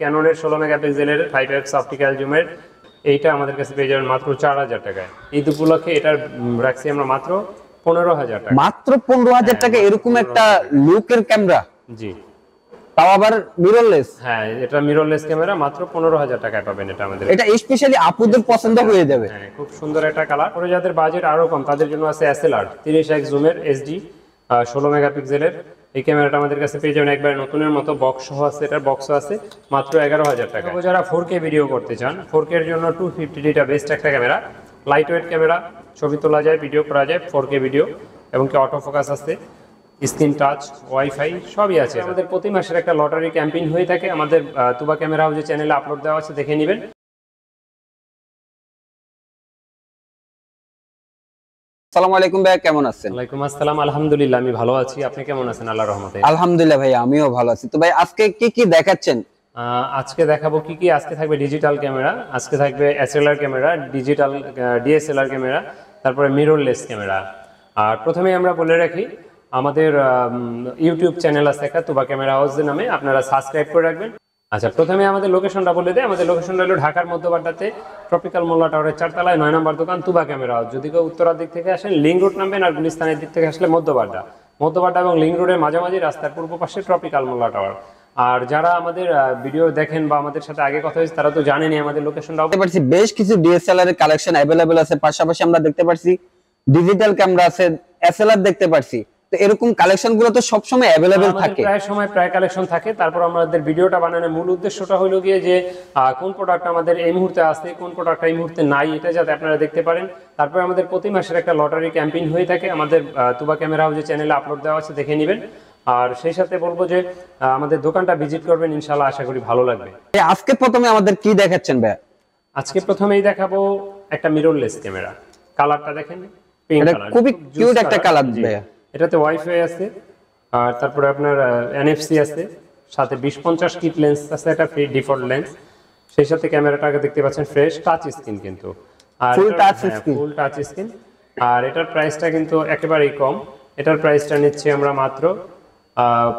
ক্যাননের 16 মেগাপিক্সেলের 5x optical জুমের এইটা আমাদের কাছে পেয়ে যাবেন মাত্র 4000 টাকায়। ঈদ উপলক্ষে এটার রাখছি আমরা মাত্র 15000 টাকা। মাত্র 15000 টাকা এরকম একটা লুকের ক্যামেরা। জি, তাও আবার মিররলেস। হ্যাঁ, এটা মিররলেস ক্যামেরা, মাত্র 15000 টাকায় পাবেন এটা আমাদের। এটা স্পেশালি আপুদের পছন্দ হয়ে যাবে। হ্যাঁ, খুব সুন্দর একটা কালার। পরে যাদের বাজেট আরো কম তাদের জন্য আছে SLR 30x জুমের SD 16 মেগাপিক্সেলের এই ক্যামেরাটা আমাদের কাছে পেয়ে যাবেন একবার নতুনের মতো, বক্স সহ আছে, এটার বক্সও আছে, মাত্র 11000 টাকা। যারা 4K ভিডিও করতে চান, 4K এর জন্য 250D টা বেস্ট একটা ক্যামেরা, লাইট ওয়েট ক্যামেরা, ছবি তোলা যায়, ভিডিও করা যায়, 4K ভিডিও, এবং কি অটো ফোকাস আছে, স্ক্রিন টাচ, ওয়াইফাই সবই আছে। আমাদের প্রতি মাসের একটা লটারি ক্যাম্পেইন হয়ে থাকে, আমাদের তুবা ক্যামেরা হাউসের চ্যানেলে আপলোড দেওয়া আছে, দেখে নেবেন। আসসালামু আলাইকুম ভাই, কেমন আছেন? ওয়ালাইকুম আসসালাম, আলহামদুলিল্লাহ আমি ভালো আছি। আপনি কেমন আছেন? আল্লাহর রহমতে। আলহামদুলিল্লাহ ভাই, আমিও ভালো আছি। তো ভাই আজকে কি দেখাচ্ছেন? আজকে দেখাবো কি আজকে থাকবে ডিজিটাল ক্যামেরা, আজকে থাকবে SLR camera, digital DSLR camera, তারপরে মিররলেস ক্যামেরা। আর প্রথমে আমরা বলে রাখি আমাদের ইউটিউব চ্যানেল আছে একটা তুবা ক্যামেরা হাউস নামে, আপনারা সাবস্ক্রাইব করে রাখবেন। আচ্ছা, প্রথমে আমাদের লোকেশনটা বলে দেয়। আমাদের লোকেশনটা হলো ঢাকার মধ্যবাড্ডাতে ট্রপিক্যাল মোল্লা টাওয়ারের 4 তলায় 9 নম্বর দোকান তুবা ক্যামেরা হাউস। যদি কেউ উত্তরার দিক থেকে আসেন লিংক রোড নামবেন, আর গুলিস্তানের দিক থেকে আসলে মধ্যবাড্ডা এবং লিংক রোডের মাঝামাঝি রাস্তার পূর্ব পাশে ট্রপিক্যাল মোল্লা টাওয়ার। আর যারা আমাদের ভিডিও দেখেন বা আমাদের সাথে আগে কথা হয়েছে তারা তো জানেনই আমাদের লোকেশনটা। দেখতে পাচ্ছি বেশ কিছু DSLR এর কালেকশন अवेलेबल আছে, পাশাপাশি আমরা দেখতে পাচ্ছি ডিজিটাল ক্যামেরা আছে, SLR দেখতে পাচ্ছি। তো এরকম কালেকশন গুলো তো সব সময় अवेलेबल থাকে, প্রায় কালেকশন থাকে। তারপর আমাদের ভিডিওটা বানানোর মূল উদ্দেশ্যটা হলো গিয়ে যে কোন প্রোডাক্ট আমাদের এই মুহূর্তে আছে, কোন প্রোডাক্ট এই মুহূর্তে নাই, এটা যাতে আপনারা দেখতে পারেন। তারপর আমাদের প্রতি মাসের একটা লটারি ক্যাম্পেইন হয়ে থাকে, আমাদের তুবা ক্যামেরা হাউসের চ্যানেলে আপলোড দেওয়া আছে, দেখে নেবেন। আর সেই সাথে বলবো যে আমাদের দোকানটা ভিজিট করবেন, ইনশাআল্লাহ আশা করি ভালো লাগবে। আজকে প্রথমে আমাদের কি দেখাচ্ছেন ভাই? আজকে প্রথমেই দেখাবো একটা মিররলেস ক্যামেরা। কালারটা দেখেন, পিঙ্ক কালার, খুবই কিউট একটা কালার ভাই। এটাতে ওয়াইফাই আছে, আর তারপরে আপনার NFC আছে, সাথে 20-50 কিট লেন্স আছে, একটা ফ্রি ডিফল্ট লেন্স। সেই সাথে ক্যামেরাটাকে দেখতে পাচ্ছেন ফ্রেশ টাচ স্ক্রিন, কিন্তু আর ফুল টাচ স্ক্রিন। আর এটার প্রাইসটা কিন্তু একেবারেই কম। এটার প্রাইসটা নিচ্ছি আমরা মাত্র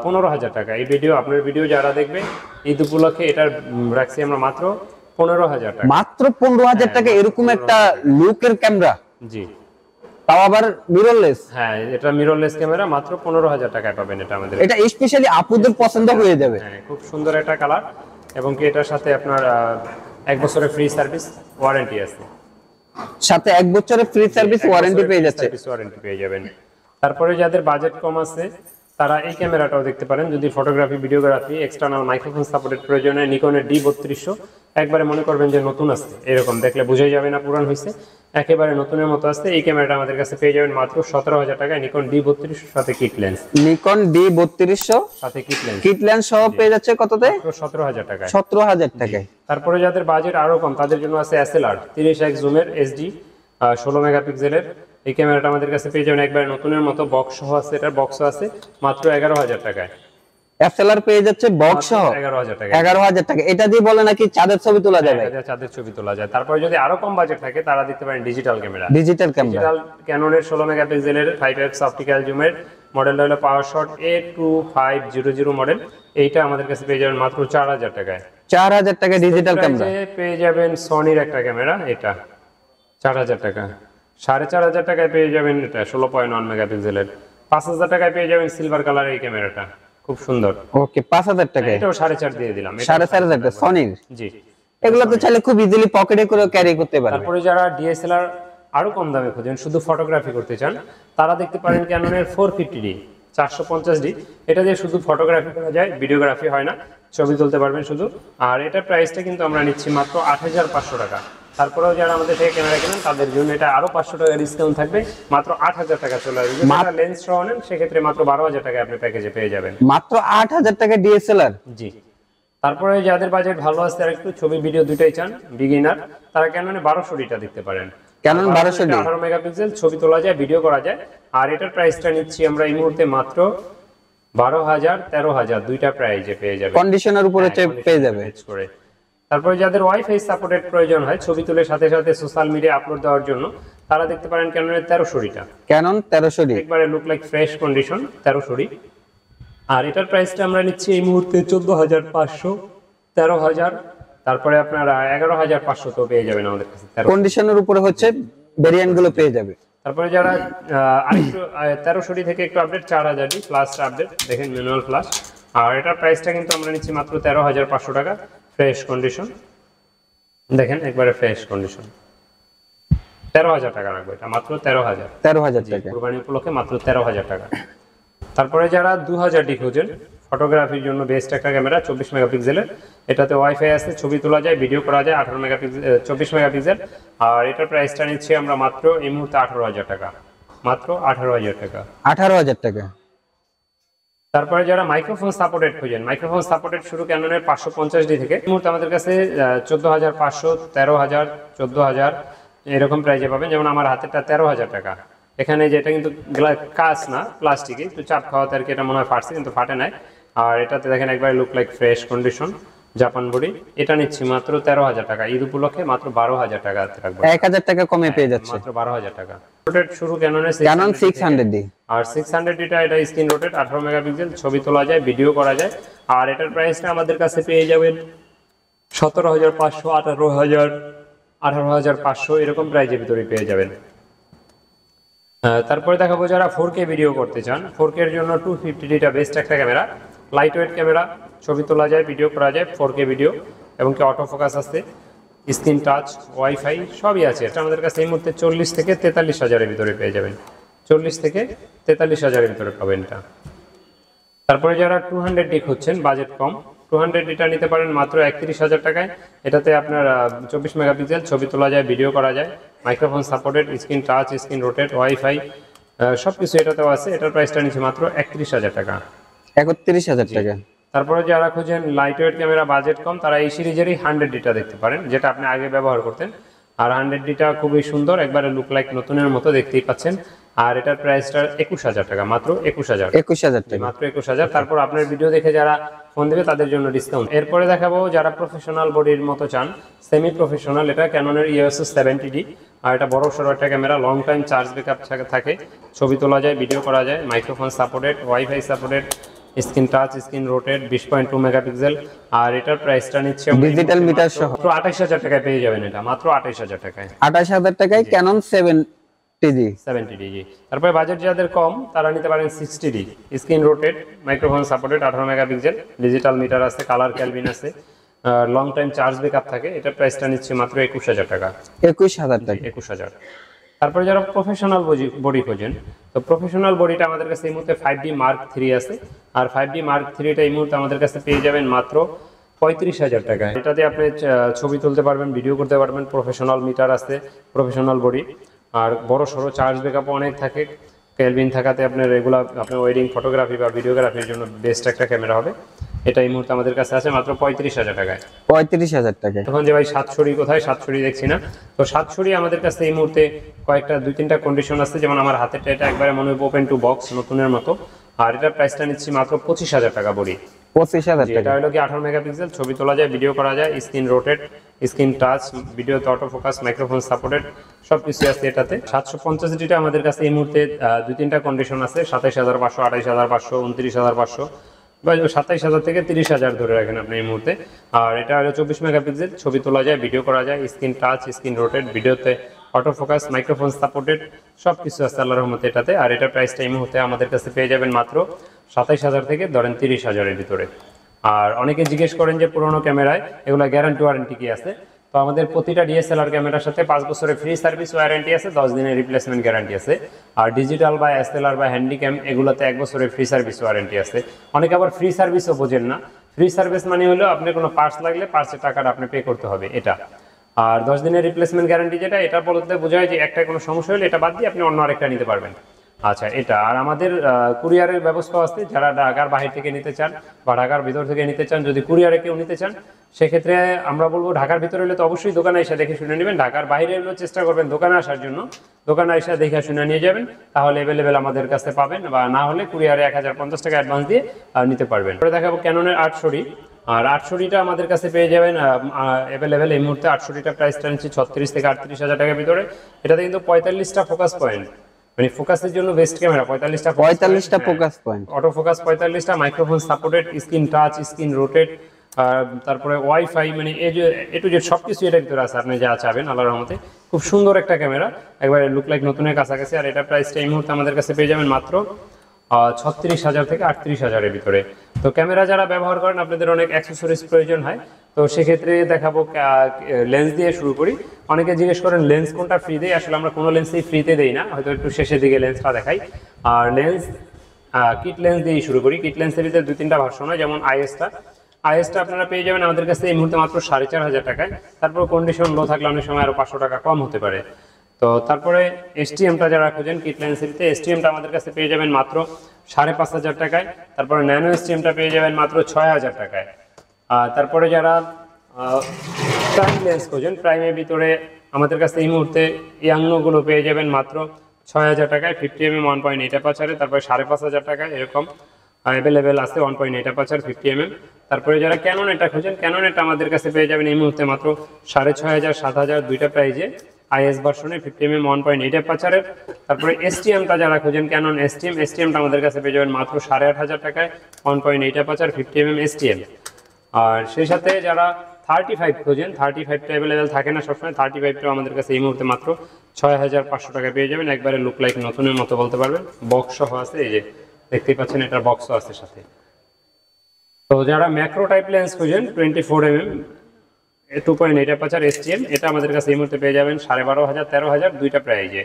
15000 টাকা। এই ভিডিও আপনার ভিডিও যারা দেখবে ঈদ উপলক্ষে এটার রাখছি আমরা মাত্র 15000 টাকা। মাত্র 15000 টাকা এরকম একটা লুকের ক্যামেরা। জি, তাও আবার মিররলেস। হ্যাঁ, এটা মিররলেস ক্যামেরা, মাত্র 15000 টাকায় পাবেন এটা আমাদের। এটা স্পেশালি আপুদের পছন্দ হয়ে যাবে। হ্যাঁ, খুব সুন্দর একটা কালার, এবং কি এটার সাথে আপনার 1 বছরের ফ্রি সার্ভিস ওয়ারেন্টি আছে, সাথে 1 বছরের ফ্রি সার্ভিস ওয়ারেন্টি পেয়ে যাচ্ছে। ওয়ারেন্টি পেয়ে যাবেন। তারপরে যাদের বাজেট কম আছে তারা এই ক্যামেরাটাও দেখতে পারেন। যদি ফটোগ্রাফি, ভিডিওগ্রাফি, এক্সটার্নাল মাইক্রোফোন সাপোর্টের প্রয়োজন হয়, নিকনের D3200 একবারে মনে করবেন যে নতুন আছে, এরকম দেখলে বোঝাই যাবে না পুরান হয়েছে, একেবারে নতুনের মতো আছে। এই ক্যামেরাটা আমাদের কাছে পেয়ে যাবেন মাত্র 17000 টাকায়, নিকন D3200 সাথে কিট লেন্স। নিকন D3200 সাথে কিট লেন্স সহ পেয়ে যাচ্ছে কততে? 17000 টাকায়। 17000 টাকায়। তারপরে যাদের বাজেট আরো কম তাদের জন্য আছে SLR 30x জুমের SD 16 মেগাপিক্সেলের এই ক্যামেরাটা আমাদের কাছে পেয়ে যাবেন একবার নতুনের মতো, বক্স সহ আছে, এটার বক্সও আছে, মাত্র 11000 টাকায়। SLR পেয়ে যাচ্ছে বক্স সহ 11000 টাকা। 11000 টাকা। এটা দিয়ে বলে নাকি চাঁদের ছবি তোলা যাবে? এটা চাঁদের ছবি তোলা যায়। তারপরে যদি আরো কম বাজেট থাকে তারা দেখতে পারেন ডিজিটাল ক্যামেরা। ডিজিটাল ক্যাননের 16 মেগাপিক্সেলের 5x অপটিক্যাল জুমের মডেলটা হলো PowerShot A2500 মডেল। এইটা আমাদের কাছে পেয়ে যাবেন মাত্র 4000 টাকায়। 4000 টাকা ডিজিটাল ক্যামেরা পেয়ে যাবেন সনির একটা ক্যামেরা, এটা 4000 টাকা। 4500 টাকায় পেয়ে যাবেন এটা 16.1 মেগাপিক্সেলের। 5000 টাকায় পেয়ে যাবেন সিলভার কালারের এই ক্যামেরাটা, খুব সুন্দর। ওকে, 5000 টাকা। এটাও 4500 দিয়ে দিলাম। 4500 টাকা সনির। জি, এগুলো তো চাইলে খুব ইজিলি পকেটে করে ক্যারি করতে পারবে। তারপরে যারা DSLR আরো কম দামে খোঁজেন, শুধু ফটোগ্রাফি করতে চান, তারা দেখতে পারেন ক্যাননের 450D 450D। এটা দিয়ে শুধু ফটোগ্রাফি করা যায়, ভিডিওগ্রাফি হয় না, ছবি তুলতে পারবেন শুধু। আর এটার প্রাইসটা কিন্তু আমরা নিচ্ছি মাত্র 8500 টাকা। তারপরেও যারা আমাদের থেকে ক্যামেরা কেনেন তাদের জন্য এটা আরো 500 টাকা ডিসকাউন্ট থাকবে, মাত্র 8000 টাকা চলে আসবে। যারা লেন্স সহ নেন সেক্ষেত্রে মাত্র 12000 টাকা আপনি প্যাকেজে পেয়ে যাবেন। মাত্র 8000 টাকা DSLR। জি, তারপরে যাদের বাজেট ভালো আছে আর একটু ছবি ভিডিও দুটাই চান, বিগিনার, তারা ক্যাননে 1200D দেখতে পারেন। ক্যানন 1200D 18 মেগাপিক্সেল, ছবি তোলা যায়, ভিডিও করা যায়। আর এটার প্রাইসটা নিচ্ছি আমরা এই মুহূর্তে মাত্র 12000 13000 দুইটা প্রাইজে পেয়ে যাবেন, কন্ডিশনের উপরে পেয়ে যাবে। তারপরে যাদের ওয়াইফাই সাপোর্টেড প্রয়োজন হয় ছবি তুলে সাথে সাথে সোশ্যাল মিডিয়া আপলোড দেওয়ার জন্য, তারা দেখতে পারেন ক্যাননের 1300D। ক্যানন 1300D একবারে look like fresh condition 1300D। আর এটার প্রাইসটা আমরা নিচ্ছি এই মুহূর্তে 14500 13,000, তারপরে আপনার 11,500 তো পেয়ে যাবেন আমাদের কাছে 13। কন্ডিশনের উপরে হচ্ছে ভেরিয়েন্ট গুলো পেয়ে যাবে। তারপরে যারা আরেকটু 1300 থেকে একটু আপডেট 4000 প্লাস আপডেট দেখেন ম্যানুয়াল প্লাস, আর এটার প্রাইসটা কিন্তু আমরা নিচ্ছি মাত্র 13,500 টাকা ফ্রেশ কন্ডিশন। দেখেন একবারে ফ্রেশ কন্ডিশন 13,000 টাকা রাখবো এটা মাত্র 13,000 টাকা কুরবানি উপলক্ষে মাত্র 13,000 টাকা। তারপরে যারা 2000 খোঁজেন ফটোগ্রাফির জন্য বেস্ট একটা ক্যামেরা 24 মেগাপিক্সেলের, এটাতে ওয়াইফাই আছে, ছবি তোলা যায়, ভিডিও করা যায়, 18 মেগাপিক্সেল 24 মেগাপিক্সেল, আর এটার প্রাইসটা নিচ্ছি আমরা মাত্র এই মুহূর্তে 18,000 টাকা, মাত্র 18,000 টাকা। 18,000 টাকা। তারপরে যারা মাইক্রোফোন সাপোর্টেড খোঁজেন, মাইক্রোফোন সাপোর্টেড শুরু ক্যাননের 550D থেকে, এই মুহূর্তে আমাদের কাছে 14,500, 13,000, 14,000 এরকম প্রাইজে পাবেন। যেমন আমার হাতেরটা 13,000 টাকা। এখানে যেটা কিন্তু কাঁচ না, প্লাস্টিকে, একটু চাপ খাওয়াতে আর কি এটা মনে হয় ফাটছে, কিন্তু ফাটে নাই। আর এটাতে দেখেন একবার look like fresh condition Japan body, এটা নিচ্ছি মাত্র 13,000 টাকা। ঈদ উপলক্ষে মাত্র 12,000 টাকা রাখবো, 1,000 টাকা কমে পেয়ে যাচ্ছে মাত্র 12,000 টাকা। রোটেট শুরু ক্যাননের ক্যানন 600D, আর 600D এটা স্ক্রিন রোটেট 18 মেগাপিক্সেল, ছবি তোলা যায়, ভিডিও করা যায়। আর এটার প্রাইসটা আমাদের কাছে পেয়ে যাবেন 17,500, 18,000, 18,500 এরকম প্রাইজের ভিতরে পেয়ে যাবেন। তারপরে দেখাবো যারা 4K ভিডিও করতে চান, 4K এর জন্য 250D টা বেস্ট একটা ক্যামেরা, লাইট ওয়েট ক্যামেরা, ছবি তোলা যায়, ভিডিও করা যায়, 4K ভিডিও, এবং কি অটো ফোকাস আছে, স্ক্রিন টাচ, ওয়াইফাই সবই আছে। এটা আমাদের কাছে এই মুহূর্তে 40 থেকে 43,000 এর ভিতরে পেয়ে যাবেন, 40 থেকে 43,000 এর ভিতরে পাবেন এটা। তারপরে যারা 200D খুঁজছেন, বাজেট কম, 200D টা নিতে পারেন মাত্র 31,000 টাকায়। এটাতে আপনার 24 মেগাপিক্সেল, ছবি তোলা যায়, ভিডিও করা যায়, microphone supported, screen touch, screen rotate, wifi সবকিছু এটাতেও আছে। এটার প্রাইসটা নিচ্ছে মাত্র 31,000 টাকা, 31,000 টাকা। তারপরে যারা খুঁজেন লাইট ওয়েট ক্যামেরা, বাজেট কম, তারা এই সিরিজেরই 100D টা দেখতে পারেন, যেটা আপনি আগে ব্যবহার করতেন। আর 100D টা খুবই সুন্দর, একবারে লুক লাইক নতুনের মতো, দেখতেই পাচ্ছেন। আর এটার প্রাইসটা 21,000 টাকা, মাত্র 21,000 টাকা, মাত্র 21,000। তারপর আপনার ভিডিও দেখে যারা ফোন দেবে তাদের জন্য ডিসকাউন্ট। এরপরে দেখাবো যারা প্রফেশনাল বডির মতো চান, সেমি প্রফেশনাল, এটা ক্যাননের EOS 70D, আর এটা বড় সড়ো একটা camera, long time charge backup থাকে, ছবি তোলা যায়, ভিডিও করা যায়, microphone supported, WiFi supported, screen touch, screen rotate, 20.2 megapixel. আর এটার প্রাইসটা নিচ্ছে ডিজিটাল মিটার সহ 28,000 টাকায় পেয়ে যাবেন, এটা মাত্র 28,000 টাকায়, 28,000 টাকায় ক্যানন 70D। তারপরে বাজেট যাদের কম তারা নিতে পারেন 60D, screen rotate, microphone supported, 18 megapixel, digital meter আছে, কালার ক্যালভিন আছে, লং টাইম চার্জ ব্যাকআপ থাকে। এটার প্রাইসটা নিচ্ছে মাত্র 21,000 টাকা, 21,000 টাকা। 21,000। তারপরে যারা প্রফেশনাল বডি খোঁজেন, তো প্রফেশনাল বডিটা আমাদের কাছে এই মুহূর্তে 5D Mark III আছে, আর 5D Mark III এই মুহূর্তে আমাদের কাছে পেয়ে যাবেন মাত্র 35,000 টাকায়। এটাতে আপনি ছবি তুলতে পারবেন, ভিডিও করতে পারবেন, প্রফেশনাল মিটার আছে, প্রফেশনাল বডি, আর বড় সড়ো চার্জ ব্যাকআপও অনেক থাকে, ক্যালভিন থাকাতে আপনার রেগুলার আপনার ওয়েডিং ফটোগ্রাফি বা ভিডিওগ্রাফির জন্য বেস্ট একটা ক্যামেরা হবে। এটা এই মুহূর্তে আমাদের কাছে আছে মাত্র 35,000 টাকায়, 35,000 টাকা। তখন যে ভাই 700 কোথায়, 700 দেখছি না, তো 700 আমাদের কাছে এই মুহূর্তে কয়েকটা 2-3টা কন্ডিশন আছে, যেমন আমার হাতেরটা এটা একবারে মনে হয় ওপেন টু বক্স নতুনের মতো, আর এটার প্রাইসটা নিচ্ছি মাত্র 25,000 টাকা বডি, 25,000 এটা টাকা। হলো কি 18 মেগাপিক্সেল, ছবি তোলা যায়, ভিডিও করা যায়, স্ক্রিন রোটেট, স্ক্রিন টাচ, ভিডিওতে অটো ফোকাস, মাইক্রোফোন সাপোর্টেড, সবকিছু আছে এটাতে। 750D টা আমাদের কাছে এই মুহূর্তে 2-3টা কন্ডিশন আছে, 27,500, 28,500, 29,500, বা 27,000 থেকে 30,000 ধরে রাখেন আপনি এই মুহূর্তে। আর এটা হলো 24 মেগাপিক্সেল, ছবি তোলা যায়, ভিডিও করা যায়, স্ক্রিন টাচ, স্ক্রিন রোটেট, ভিডিওতে অটো ফোকাস, মাইক্রোফোন সাপোর্টেড, সব কিছু আছে আল্লাহর রহমতে এটাতে। আর এটার প্রাইসটা এই মুহূর্তে আমাদের কাছে পেয়ে যাবেন মাত্র 27,000 থেকে ধরেন 30,000 এর ভিতরে। আর অনেকে জিজ্ঞেস করেন যে পুরোনো ক্যামেরায় এগুলো গ্যারান্টি ওয়ারেন্টি কি আছে, তো আমাদের প্রতিটা DSLR ক্যামেরার সাথে 5 বছরের ফ্রি সার্ভিস ওয়ারেন্টি আছে, 10 দিনের রিপ্লেসমেন্ট গ্যারান্টি আছে। আর ডিজিটাল বা SLR বা হ্যান্ডিক্যাম এগুলোতে 1 বছরের ফ্রি সার্ভিস ওয়ারেন্টি আছে। অনেকে আবার ফ্রি সার্ভিসও বোঝেন না, ফ্রি সার্ভিস মানে হলো আপনার কোনো পার্টস লাগলে পার্টসের টাকাটা আপনি পে করতে হবে এটা। আর 10 দিনের রিপ্লেসমেন্ট গ্যারান্টি যেটা, এটা বলতে বোঝায় যে একটা কোনো সমস্যা হলে এটা বাদ দিয়ে আপনি অন্য আরেকটা নিতে পারবেন। আচ্ছা, এটা আর আমাদের কুরিয়ারের ব্যবস্থা আছে, যারা ঢাকার বাইরে থেকে নিতে চান বা ঢাকার ভিতর থেকে নিতে চান, যদি কুরিয়ারে কেউ নিতে চান সেক্ষেত্রে আমরা বলবো ঢাকার ভিতরে হলে তো অবশ্যই দোকানে এসে দেখে শুনে নেবেন, ঢাকার বাইরে হলেও চেষ্টা করবেন দোকানে আসার জন্য, দোকানে এসে দেখে শুনে নিয়ে যাবেন, তাহলে অ্যাভেলেবেল আমাদের কাছে পাবেন, বা না হলে কুরিয়ারে 1050 টাকা অ্যাডভান্স দিয়ে নিতে পারবেন। পরে দেখাবো ক্যাননের 800D, আর 800D আমাদের কাছে পেয়ে যাবেন অ্যাভেলেবেল এই মুহূর্তে। 800D প্রাইসটা নিচ্ছি 36 থেকে 38,000 টাকার ভিতরে। এটাতে কিন্তু 45টা ফোকাস পয়েন্ট, মানে ফোকাসের জন্য বেস্ট ক্যামেরা, 45টা ফোকাস পয়েন্ট, অটো ফোকাস 45টা, microphone supported, screen touch, screen rotate, তারপরে ওয়াইফাই, মানে এ টু জেড সব কিছু এটার ভিতরে আছে, আপনি যা চাবেন আল্লাহর রহমতে। খুব সুন্দর একটা ক্যামেরা, একবারে লুক লাইক নতুনের কাছাকাছি। আর এটা প্রাইসটা এই মুহূর্তে আমাদের কাছে পেয়ে যাবেন মাত্র 36,000 থেকে 38,000-এর ভিতরে। তো ক্যামেরা যারা ব্যবহার করেন, আপনাদের অনেক অ্যাক্সেসরিজ প্রয়োজন হয়, তো সেক্ষেত্রে দেখাবো লেন্স দিয়ে শুরু করি। অনেকে জিজ্ঞেস করেন লেন্স কোনটা ফ্রি দেয়, আসলে আমরা কোনো লেন্সই ফ্রিতে দেই না, হয়তো একটু শেষের দিকে লেন্সটা দেখাই। আর লেন্স কিট লেন্স দিয়েই শুরু করি। কিট লেন্সের ভিতরে 2-3টা ভার্সন হয়, যেমন আইএসটা আপনারা পেয়ে যাবেন আমাদের কাছে এই মুহূর্তে মাত্র 4,500 টাকায়। তারপর কন্ডিশন লো থাকলে অনেক সময় আরও 500 টাকা কম হতে পারে। তো তারপরে এসটিএমটা যারা খুঁজেন কিট লেন্সের ভিতরে, এসটিএমটা আমাদের কাছে পেয়ে যাবেন মাত্র 5,500 টাকায়। তারপরে ন্যানো এসটিএমটা পেয়ে যাবেন মাত্র 6,000 টাকায়। তারপরে যারা প্রাইম লেন্স খোঁজেন, প্রাইমের ভিতরে আমাদের কাছে এই মুহূর্তে ইয়াংনোগুলো পেয়ে যাবেন মাত্র 6,000 টাকায় 50mm 1.8 অ্যাপারচারে। তারপরে 5,500 টাকায় এরকম অ্যাভেলেবেল আছে 1.8 অ্যাপারচার 50mm। তারপরে যারা ক্যানন এটা খোঁজেন, ক্যানন এটা আমাদের কাছে পেয়ে যাবেন এই মুহূর্তে মাত্র 6,500 7,000 দুইটা প্রাইজে আইএস ভার্সনের 50mm 1.8 অ্যাপারচারের। তারপরে এসটিএমটা যারা খোঁজেন, ক্যানন এসটিএমটা আমাদের কাছে পেয়ে যাবেন মাত্র 8,500 টাকায় 1.8 অ্যাপারচার 50mm এসটিএম। আর সেই সাথে যারা 35 খোঁজেন, 35টা অ্যাভেলেবেল থাকে না সবসময়, 35টাও আমাদের কাছে এই মুহূর্তে মাত্র 6,500 টাকায় পেয়ে যাবেন, একবারে লুক লাইক নতুনের মতো বলতে পারবেন। বক্স সহ আছে, এই যে দেখতেই পাচ্ছেন এটার বক্সও আছে সাথে। তো যারা ম্যাক্রো টাইপ লেন্স খুঁজেন 24mm 2.8 অ্যাপারচার এসটিএম, এটা আমাদের কাছে এই মুহূর্তে পেয়ে যাবেন 12,500 13,000 দুইটা প্রাইজে।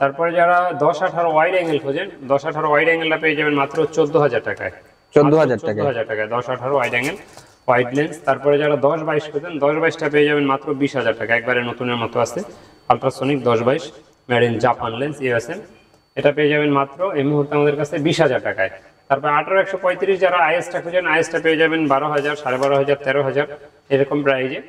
তারপরে যারা 10-18 ওয়াইড অ্যাঙ্গেল খোঁজেন, 10-18 ওয়াইড অ্যাঙ্গেলটা পেয়ে যাবেন মাত্র 14,000 টাকায়। 14,000 টাকায় 14,000 টাকায় 10-18 ওয়াইড অ্যাঙ্গেল ওয়াইড লেন্স। তারপরে যারা 10-22 খোঁজেন, 10-22টা পেয়ে যাবেন মাত্র 20,000 টাকা, একবারে নতুনের মতো আছে ultrasonic 10-22 made in Japan lens USM, এটা পেয়ে যাবেন মাত্র এই মুহূর্তে আমাদের কাছে 20,000 টাকায়। তারপর 18-135 যারা আইএসটা খুঁজেন, আইএসটা পেয়ে যাবেন 12,000 12,500 13,000 এরকম প্রাইজে।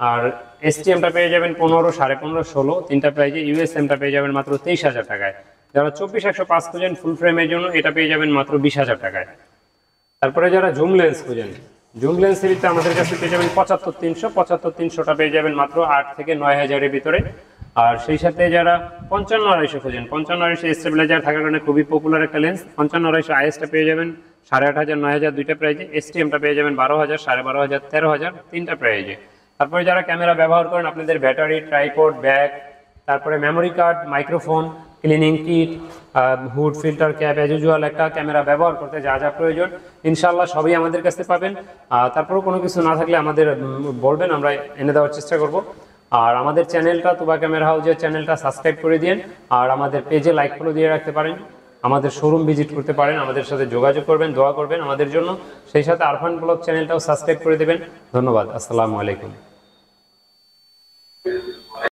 আর এসটিএমটা পেয়ে যাবেন 15, 15.5, 16 তিনটা প্রাইজে। ইউএসএমটা পেয়ে যাবেন মাত্র 23,000 টাকায়। যারা 24-105 খুঁজেন ফুল ফ্রেমের জন্য, এটা পেয়ে যাবেন মাত্র 20,000 টাকায়। তারপরে যারা জুম লেন্স খুঁজেন, জুম লেন্সের ভিতরে আমাদের কাছে পেয়ে যাবেন 75-300টা পেয়ে যাবেন মাত্র 8 থেকে 9,000-এর ভিতরে। আর সেই সাথে যারা 55-250 খোঁজেন, 55-250 স্টেবিলাইজার থাকার কারণে খুবই পপুলার একটা লেন্স। 55-250 আইএসটা পেয়ে যাবেন 8,500 9,000 দুইটা প্রাইজে। এসটিএমটা পেয়ে যাবেন 12,000 12,500 13,000 তিনটা প্রাইজে। তারপরে যারা ক্যামেরা ব্যবহার করেন, আপনাদের ব্যাটারি, ট্রাইপড, ব্যাগ, তারপরে memory card, microphone, cleaning kit, hood, filter, cap, as usual একটা ক্যামেরা ব্যবহার করতে যা যা প্রয়োজন ইনশাআল্লাহ সবই আমাদের কাছে পাবেন। তারপরেও কোনো কিছু না থাকলে আমাদের বলবেন, আমরা এনে দেওয়ার চেষ্টা করব। আর আমাদের চ্যানেলটা তুবা ক্যামেরা হাউজের চ্যানেলটা সাবস্ক্রাইব করে দিন, আর আমাদের পেজে লাইক ফলো দিয়ে রাখতে পারেন, আমাদের শোরুম ভিজিট করতে পারেন, আমাদের সাথে যোগাযোগ করবেন, দোয়া করবেন আমাদের জন্য। সেই সাথে আরফান ব্লগ চ্যানেলটাও সাবস্ক্রাইব করে দেবেন। ধন্যবাদ, আসসালামু আলাইকুম।